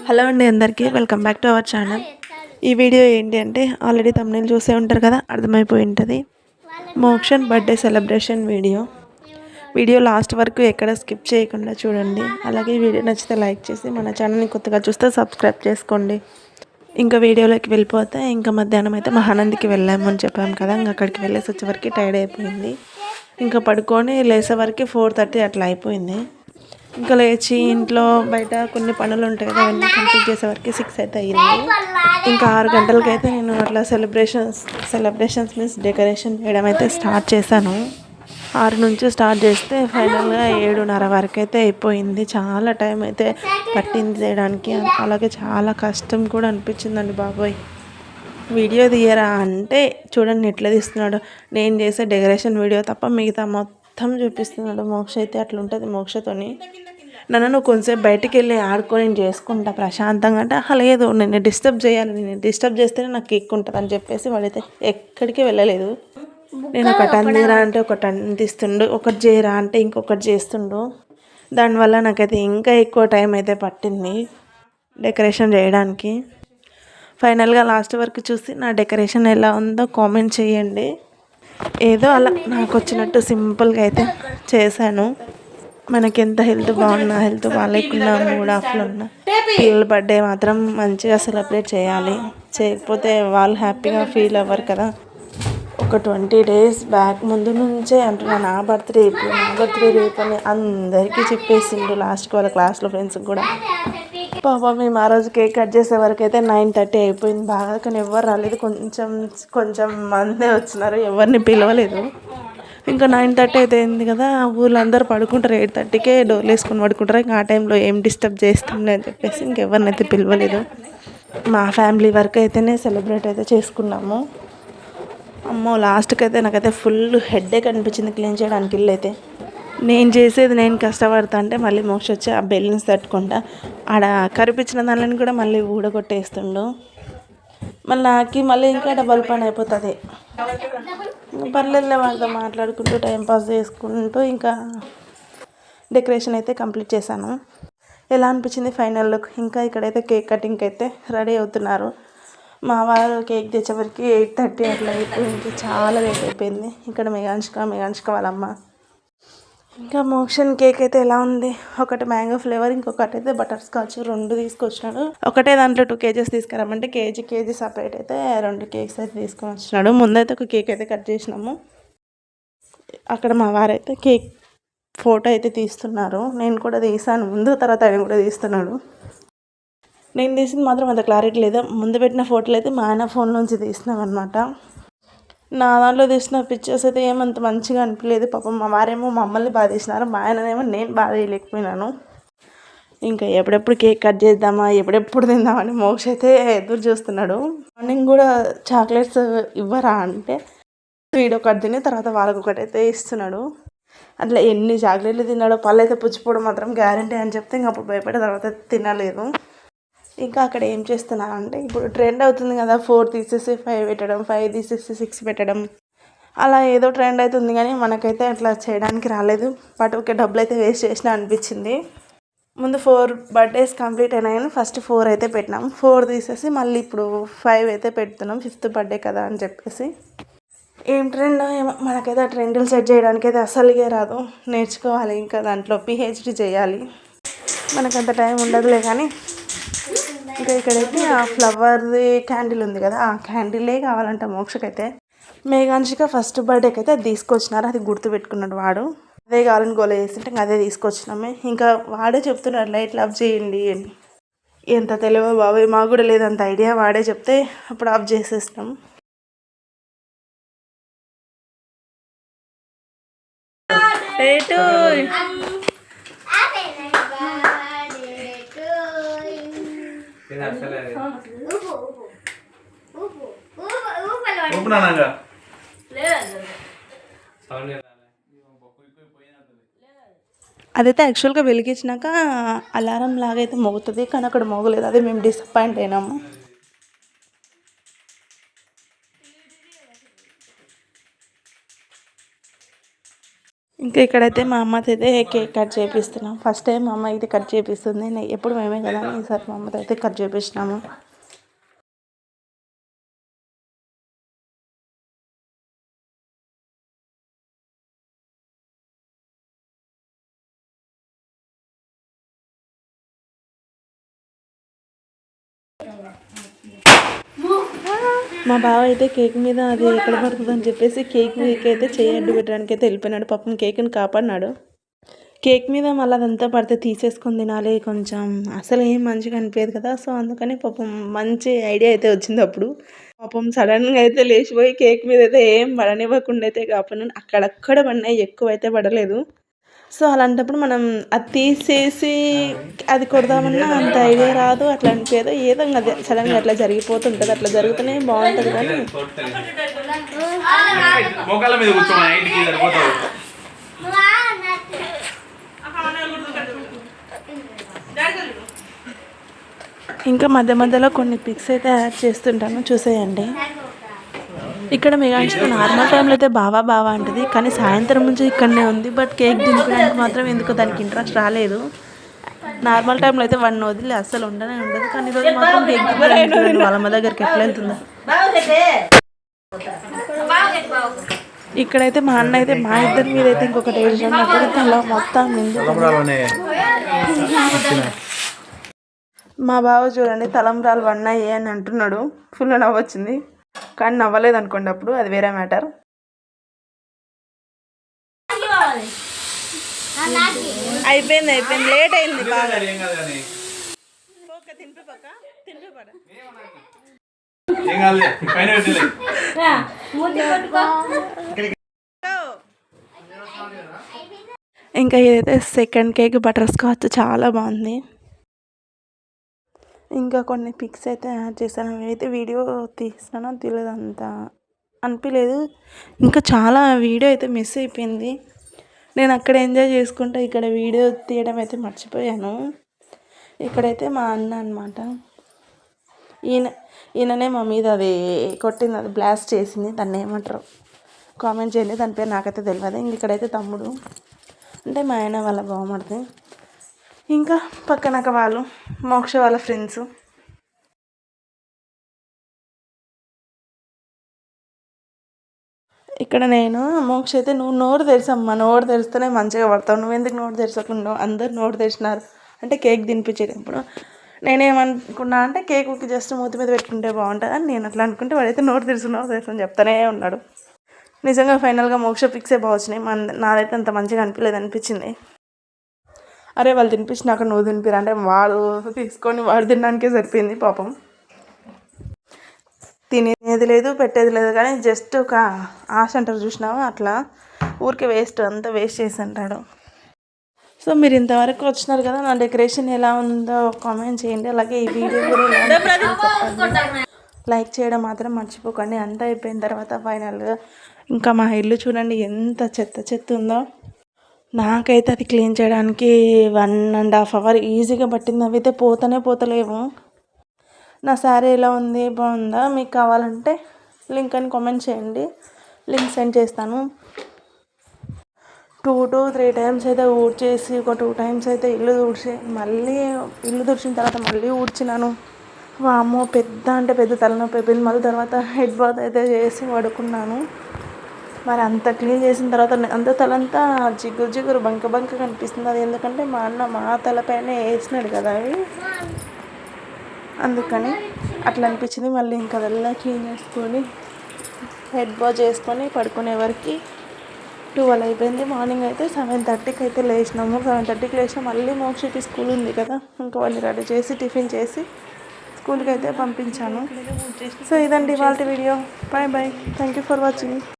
Hello అండి, అందరికీ welcome back to our channel. ఈ వీడియో ఏంటి అంటే ఆల్రెడీ thumbnail చూసే ఉంటారు కదా, అర్థమైపోయి ఉంటుంది. మోక్షన్ బర్త్డే సెలబ్రేషన్ వీడియో లాస్ట్ వరకు ఎక్కడ స్కిప్ చేయకుండా చూడండి. అలాగే వీడియో నచ్చితే లైక్ చేసి మన ఛానల్ని కొత్తగా చూస్తే సబ్స్క్రైబ్ చేసుకోండి. ఇంకా వీడియోలోకి వెళ్ళిపోతే ఇంకా మధ్యాహ్నం అయితే మహానందికి వెళ్ళాము అని చెప్పాము కదా, ఇంకా అక్కడికి వెళ్ళేసి వచ్చేవరకు టైర్డ్ అయిపోయింది. ఇంకా పడుకొని లేసేవరకు 4:30 అట్లా అయిపోయింది. ఇంకా లేచి ఇంట్లో బయట కొన్ని పనులు ఉంటాయి కదా, అవన్నీ కంప్లీట్ చేసేవరకు 6 అయితే అయ్యింది. ఇంకా 6 గంటలకైతే నేను అట్లా సెలబ్రేషన్స్ మీన్స్ డెకరేషన్ చేయడం అయితే స్టార్ట్ చేశాను. 6 నుంచి స్టార్ట్ చేస్తే ఫైనల్గా 7:30 వరకు అయితే అయిపోయింది. చాలా టైం అయితే పట్టింది చేయడానికి. అలాగే చాలా కష్టం కూడా అనిపించిందండి బాబోయ్. వీడియో తీయరా అంటే చూడండి ఎట్లా తీస్తున్నాడు. నేను చేసే డెకరేషన్ వీడియో తప్ప మిగతా మొత్తం చూపిస్తున్నాడు. మోక్ష అయితే అట్లుంటుంది. మోక్షతోని నువ్వు కొంచెంసేపు బయటికి వెళ్ళి ఆడుకొని నేను చేసుకుంటా ప్రశాంతంగా అంటే, లేదు నేను డిస్టర్బ్ చేయాలి, నేను డిస్టర్బ్ చేస్తేనే నాకు కిక్ ఉంటుంది అని చెప్పేసి వాడైతే ఎక్కడికి వెళ్ళలేదు. నేను ఒకటి అందిరా అంటే ఒకటి అందిస్తుండు, ఒకటి చేయరా అంటే ఇంకొకటి చేస్తుండు. దానివల్ల నాకైతే ఇంకా ఎక్కువ టైం అయితే పట్టింది డెకరేషన్ చేయడానికి. ఫైనల్గా లాస్ట్ వరకు చూసి నా డెకరేషన్ ఎలా ఉందో కామెంట్ చేయండి. ఏదో అలా నాకు వచ్చినట్టు సింపుల్గా అయితే చేశాను. మనకి ఎంత హెల్త్ బాగున్నా హెల్త్ బాగాలేకున్నా మూడ్ ఆఫ్లో ఉన్నా పిల్లల బర్త్డే మాత్రం మంచిగా సెలబ్రేట్ చేయాలి. చేయకపోతే వాళ్ళు హ్యాపీగా ఫీల్ అవ్వరు కదా. ఒక 20 days బ్యాక్ ముందు నుంచే అంటున్నా నా బర్త్డే రేపు అని అందరికీ చెప్పేసిండు. లాస్ట్కి వాళ్ళ క్లాస్లో ఫ్రెండ్స్కి కూడా. పాప మేము ఆ రోజు కేక్ కట్ చేసే వరకు అయితే 9:30 అయిపోయింది బాగా. కానీ ఎవరు రాలేదు, కొంచెం మందే వచ్చినారు, ఎవరిని పిలవలేదు. ఇంకా 9:30 అయితే అయింది కదా, ఊళ్ళో అందరూ పడుకుంటారు. 8:30కే డోర్లు వేసుకొని పడుకుంటారు. ఇంకా ఆ టైంలో ఏం డిస్టర్బ్ చేస్తుండే అని చెప్పేసి ఇంకెవరినైతే పిలవలేదు. మా ఫ్యామిలీ వరకు అయితేనే సెలబ్రేట్ అయితే చేసుకున్నాము. అమ్మో లాస్ట్కి అయితే నాకైతే ఫుల్ హెడేక్ అనిపించింది క్లీన్ చేయడానికి. ఇల్లు అయితే నేను చేసేది నేను కష్టపడతా అంటే మళ్ళీ మోక్ష వచ్చి ఆ బెలూన్స్ తట్టుకుంటా ఆడ కరిపించిన దానిని కూడా మళ్ళీ ఊడగొట్టేస్తుండు. మళ్ళీ నాకు మళ్ళీ ఇంకా డబల్ పని అయిపోతుంది. పర్లేదులే వాళ్ళతో మాట్లాడుకుంటూ టైంపాస్ చేసుకుంటూ ఇంకా డెకరేషన్ అయితే కంప్లీట్ చేశాను. ఎలా అనిపించింది ఫైనల్ లుక్. ఇంకా ఇక్కడైతే కేక్ కటింగ్ అయితే రెడీ అవుతున్నారు. మా వారు కేక్ తెచ్చేవరకు 8:30 అట్లా అయిపోయింది. చాలా లేట్ అయిపోయింది. ఇక్కడ మెగాన్షిక వాళ్ళమ్మ. ఇంకా మోక్షన్ కేక్ అయితే ఎలా ఉంది, ఒకటి మ్యాంగో ఫ్లేవర్, ఇంకొకటి అయితే బటర్ స్కాచ్. 2 తీసుకొచ్చినాడు. ఒకటే దాంట్లో 2 kgs తీసుకురామంటే కేజీ సపరేట్ అయితే 2 కేక్స్ అయితే తీసుకొని వచ్చినాడు. ముందైతే ఒక కేక్ అయితే కట్ చేసినాము. అక్కడ మా వారైతే కేక్ ఫోటో అయితే తీస్తున్నారు. నేను కూడా తీసాను ముందు, తర్వాత ఆయన కూడా తీస్తున్నాడు. నేను తీసింది మాత్రం అంత క్లారిటీ లేదు. ముందు పెట్టిన ఫోటోలు అయితే మా ఆయన ఫోన్ నుంచి తీసినాం అనమాట. నా దాంట్లో తీసిన పిక్చర్స్ అయితే ఏమంత మంచిగా అనిపించలేదు. పాపం మా వారేమో మమ్మల్ని బాగా తీసినారు, మా ఆయననేమో నేను బాగా తీయలేకపోయినాను. ఇంకా ఎప్పుడెప్పుడు కేక్ కట్ చేద్దామా, ఎప్పుడెప్పుడు తిందామని మోక్ష అయితే ఎదురు చూస్తున్నాడు. మార్నింగ్ కూడా చాక్లెట్స్ ఇవ్వరా అంటే వీడొకటి తిని తర్వాత వాళ్ళకి ఒకటైతే ఇస్తున్నాడు. అట్లా ఎన్ని చాక్లెట్లు తిన్నాడో. పళ్ళు అయితే పుచ్చిపోవడం మాత్రం గ్యారంటీ అని చెప్తే ఇంక అప్పుడు భయపడే తర్వాత తినలేదు. ఇంకా అక్కడ ఏం చేస్తున్నారంటే ఇప్పుడు ట్రెండ్ అవుతుంది కదా, 4 తీసేసి 5 పెట్టడం, 5 తీసేసి 6 పెట్టడం, అలా ఏదో ట్రెండ్ అవుతుంది. కానీ మనకైతే అట్లా చేయడానికి రాలేదు. బట్ ఓకే, డబ్బులు అయితే వేస్ట్ చేసినా అనిపించింది. ముందు 4 birthdays కంప్లీట్ అయినాయి కానీ ఫస్ట్ 4 అయితే పెట్టినాం. 4 తీసేసి మళ్ళీ ఇప్పుడు 5 అయితే పెడుతున్నాం, 5th బర్త్డే కదా అని చెప్పేసి. ఏం ట్రెండ్ ఏమో, మనకైతే ఆ ట్రెండ్లు సెట్ చేయడానికి అయితే అసలుగే రాదు. నేర్చుకోవాలి, ఇంకా దాంట్లో PhD చేయాలి. మనకంత టైం ఉండదులే. కానీ ఇంకా ఇక్కడైతే ఆ ఫ్లవర్ది క్యాండిల్ ఉంది కదా, ఆ క్యాండిలే కావాలంట మోక్షకైతే. మేఘాంశిక ఫస్ట్ బర్త్డేకి అయితే అది తీసుకొచ్చినారు. అది గుర్తుపెట్టుకున్నాడు వాడు. అదే కావాలని గోల చేస్తుంటే ఇంకా అదే తీసుకొచ్చినామే. ఇంకా వాడే చెప్తున్నాడు లైట్లు ఆఫ్ చేయండి అని. ఎంత తెలివో బాబాయ్, మాకు కూడా లేదంత ఐడియా. వాడే చెప్తే అప్పుడు ఆఫ్ చేసేసినాం. అదైతే యాక్చువల్గా వెలిగించినాక అలారం లాగా అయితే మోగుతుంది, కానీ అక్కడ మోగలేదు. అదే మేము డిసప్పాయింట్ అయినాము. ఇంకా ఇక్కడైతే మా అమ్మతో అయితే కేక్ కట్ చేపిస్తున్నాం. ఫస్ట్ టైం మా అమ్మ అయితే కట్ చేపిస్తుంది. ఎప్పుడు మేమే కదా, ఈసారి మా అమ్మతో అయితే కట్ చేపిస్తున్నాము. మా బావ అయితే కేక్ మీద అది ఎక్కడ పడుతుందని చెప్పేసి కేక్ మీదకి అయితే చేయి అడ్డు పెట్టడానికి అయితే వెళ్ళిపోయినాడు. పాపం కేక్ని కాపాడినాడు. కేక్ మీద మళ్ళీ అదంతా పడితే తీసేసుకొని తినాలి, కొంచెం అసలు ఏం మంచిగా అనిపించదు కదా. సో అందుకని పాపం మంచి ఐడియా అయితే వచ్చింది అప్పుడు. పాపం సడన్గా అయితే లేచిపోయి కేక్ మీద అయితే ఏం పడనివ్వకుండా అయితే కాపాడు. అక్కడక్కడ పడినాయి, ఎక్కువ అయితే పడలేదు. సో అలాంటప్పుడు మనం అది తీసేసి అది కొడదామన్నా అంత ఐడియా రాదు, అట్లా అనిపించదు. ఏదో అది సడన్గా అట్లా జరిగిపోతుంటుంది. అట్లా జరుగుతూనే బాగుంటుంది. కానీ ఇంకా మధ్య మధ్యలో కొన్ని పిక్స్ అయితే యాడ్ చేస్తుంటాను, చూసేయండి. ఇక్కడ మెగాన్స్లో నార్మల్ టైంలో అయితే బావా బావా అంటది, కానీ సాయంత్రం నుంచి ఇక్కడనే ఉంది. బట్ కేక్ దింపడానికి మాత్రం ఎందుకు దానికి ఇంట్రెస్ట్ రాలేదు. నార్మల్ టైంలో అయితే వన్ వదిలి అస్సలు ఉండనే ఉండదు, కానీ ఈరోజు మాత్రం కేక్ దింపడానికి వాళ్ళ అమ్మ దగ్గరికి ఎట్లా వెళ్తుందో. ఇక్కడైతే మా అన్న అయితే మా ఇద్దరి మీద అయితే ఇంకొకటి వేసాడు. అక్కడైతే అలా మొత్తం మా బావ చూడండి తలంబ్రాలు వన్నాయి అని అంటున్నాడు. ఫుల్ నవ్వొచ్చింది, కానీ నవ్వలేదు అనుకోండి, అప్పుడు అది వేరే మ్యాటర్. అయిపోయింది లేట్ అయింది బాగా. ఇంకా ఇదైతే సెకండ్ కేక్ బటర్ స్కాచ్ చాలా బాగుంది. ఇంకా కొన్ని పిక్స్ అయితే యాడ్ చేశాను. అయితే వీడియో తీసానో తెలియదు, అంత అనిపించలేదు. ఇంకా చాలా వీడియో అయితే మిస్ అయిపోయింది. నేను అక్కడ ఎంజాయ్ చేసుకుంటా ఇక్కడ వీడియో తీయడం అయితే మర్చిపోయాను. ఇక్కడైతే మా అన్న అనమాట, ఈయననే మా మీద అది కొట్టింది, అది బ్లాస్ట్ చేసింది. దాన్ని ఏమంటారు కామెంట్ చేయండి, దాని పేరు నాకైతే తెలియదు. ఇంక ఇక్కడైతే తమ్ముడు అంటే మా ఆయన వాళ్ళ బావమరిది, ఇంకా పక్కనక వాళ్ళు మోక్ష వాళ్ళ ఫ్రెండ్స్. ఇక్కడ నేను మోక్ష అయితే, నువ్వు నోరు తెరిసమ్మా, నోరు తెరిస్తేనే మంచిగా పడతావు, నువ్వెందుకు నోరు తెరచకుండా, అందరు నోరు తెరిచినారు అంటే కేక్ తినిపించేటప్పుడు నేనేమనుకున్నా అంటే కేక్ జస్ట్ మూతి మీద పెట్టుకుంటే బాగుంటుంది అని నేను అట్లా అనుకుంటే, వాడైతే నోరు తెరుసు అని చెప్తానే ఉన్నాడు. నిజంగా ఫైనల్గా మోక్ష పిక్సే బాగున్నాయి. నాదైతే అంత మంచిగా అనిపించింది. అరే వాళ్ళు తినిపించినాక నువ్వు తినిపిరా అంటే వాడు తీసుకొని వాడు తినడానికే సరిపోయింది పాపం. తినేది లేదు, పెట్టేది లేదు, కానీ జస్ట్ ఒక ఆశ అంటారు చూసినావా, అట్లా ఊరికే వేస్ట్, అంతా వేస్ట్ చేసి అంటాడు. సో మీరు ఇంతవరకు వచ్చినారు కదా, నా డెకరేషన్ ఎలా ఉందో కామెంట్ చేయండి. అలాగే ఈ వీడియో కూడా లైక్ చేయడం మాత్రం మర్చిపోకండి. అంతా అయిపోయిన తర్వాత ఫైనల్గా ఇంకా మా ఇల్లు చూడండి ఎంత చెత్త ఉందో. నాకైతే అది క్లీన్ చేయడానికి 1.5 hours ఈజీగా పట్టింది. అవి అయితే పోతలేవు. నా శారీ ఎలా ఉంది, బాగుందా? మీకు కావాలంటే లింక్ అని కామెంట్ చేయండి, లింక్ సెండ్ చేస్తాను. 2 to 3 times అయితే ఊడ్చేసి, ఒక 2 times అయితే ఇల్లు తుడిచి, మళ్ళీ ఇల్లు తుడిచిన తర్వాత మళ్ళీ ఊడ్చినాను. వామ్మో పెద్ద తలనొప్పి అయిపోయింది. మళ్ళీ తర్వాత హెడ్ బాత్ అయితే చేసి పడుకున్నాను. మరి అంత క్లీన్ చేసిన తర్వాత అంత తలంతా జిగురు బంక కనిపిస్తుంది. అది ఎందుకంటే మా అన్న మా తలపైన వేసినాడు కదా అవి, అందుకని అట్లా అనిపించింది. మళ్ళీ ఇంకా అదల్లా క్లీన్ చేసుకొని హెడ్ బాత్ చేసుకొని పడుకునే వరకు 12 అయిపోయింది. మార్నింగ్ అయితే 7:30కి అయితే లేచినాము. 7:30కి లేచినా మళ్ళీ మోక్షకి స్కూల్ ఉంది కదా, ఇంకా వాళ్ళు రెడీ చేసి టిఫిన్ చేసి స్కూల్కి అయితే పంపించాను. సో ఇదండి ఇవాళ video. Bye thank you for watching.